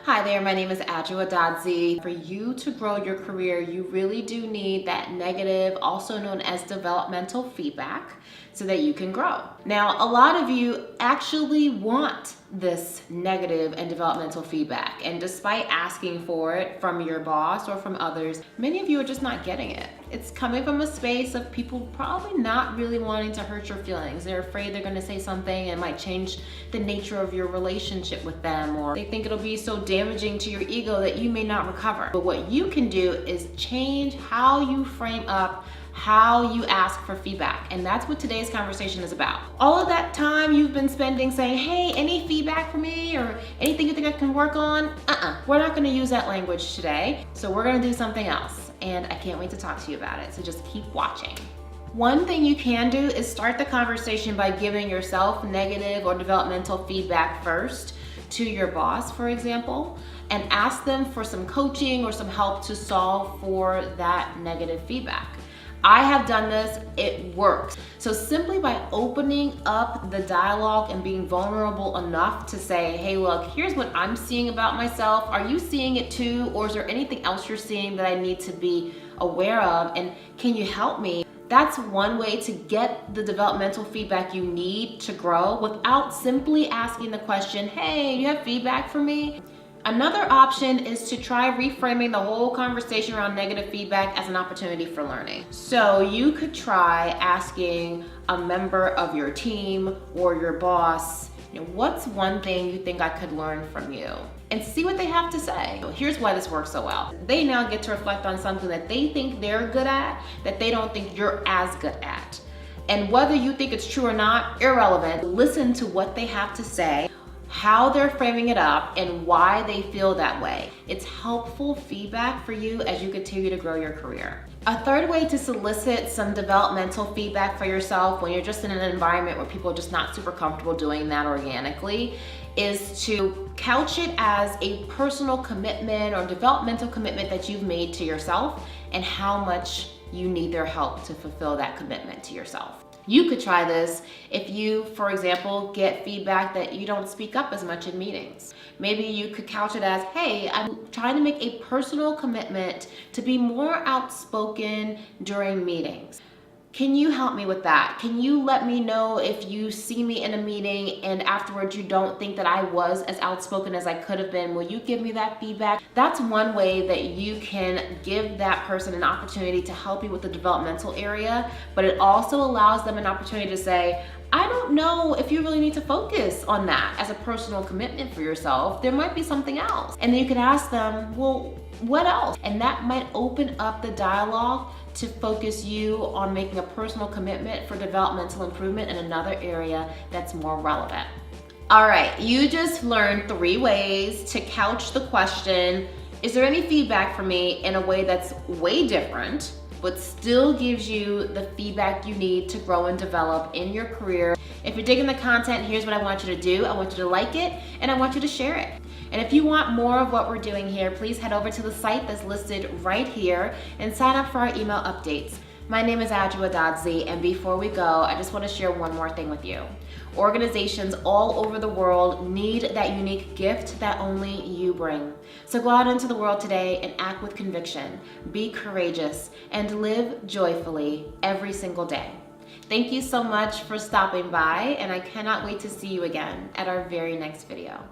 Hi there, my name is Adwoa. For you to grow your career, you really do need that negative, also known as developmental feedback, so that you can grow. Now, a lot of you actually want this negative and developmental feedback, and despite asking for it from your boss or from others, many of you are just not getting it. It's coming from a space of people probably not really wanting to hurt your feelings. They're afraid they're gonna say something and it might change the nature of your relationship with them, or they think it'll be so damaging to your ego that you may not recover. But what you can do is change how you frame up how you ask for feedback. And that's what today's conversation is about. All of that time you've been spending saying, hey, any feedback for me or anything you think I can work on? We're not gonna use that language today. So we're gonna do something else. And I can't wait to talk to you about it. So just keep watching. One thing you can do is start the conversation by giving yourself negative or developmental feedback first to your boss, for example, and ask them for some coaching or some help to solve for that negative feedback. I have done this, it works. So simply by opening up the dialogue and being vulnerable enough to say, hey, look, here's what I'm seeing about myself. Are you seeing it too? Or is there anything else you're seeing that I need to be aware of? And can you help me? That's one way to get the developmental feedback you need to grow without simply asking the question, hey, you have feedback for me? Another option is to try reframing the whole conversation around negative feedback as an opportunity for learning. So you could try asking a member of your team or your boss, what's one thing you think I could learn from you? And see what they have to say. Here's why this works so well. They now get to reflect on something that they think they're good at, that they don't think you're as good at. And whether you think it's true or not, irrelevant. Listen to what they have to say, how they're framing it up, and why they feel that way. It's helpful feedback for you as you continue to grow your career. A third way to solicit some developmental feedback for yourself when you're just in an environment where people are just not super comfortable doing that organically is to couch it as a personal commitment or developmental commitment that you've made to yourself and how much you need their help to fulfill that commitment to yourself. You could try this if you, for example, get feedback that you don't speak up as much in meetings. Maybe you could couch it as, hey, I'm trying to make a personal commitment to be more outspoken during meetings. Can you help me with that? Can you let me know if you see me in a meeting and afterwards you don't think that I was as outspoken as I could have been? Will you give me that feedback? That's one way that you can give that person an opportunity to help you with the developmental area, but it also allows them an opportunity to say, I don't know if you really need to focus on that as a personal commitment for yourself. There might be something else. And then you can ask them, well, what else? And that might open up the dialogue to focus you on making a personal commitment for developmental improvement in another area that's more relevant. All right, you just learned 3 ways to couch the question, is there any feedback for me, in a way that's way different, but still gives you the feedback you need to grow and develop in your career. If you're digging the content, here's what I want you to do. I want you to like it and I want you to share it. And if you want more of what we're doing here, please head over to the site that's listed right here and sign up for our email updates. My name is Adwoa, and before we go, I just want to share one more thing with you. Organizations all over the world need that unique gift that only you bring. So go out into the world today and act with conviction, be courageous, and live joyfully every single day. Thank you so much for stopping by, and I cannot wait to see you again at our very next video.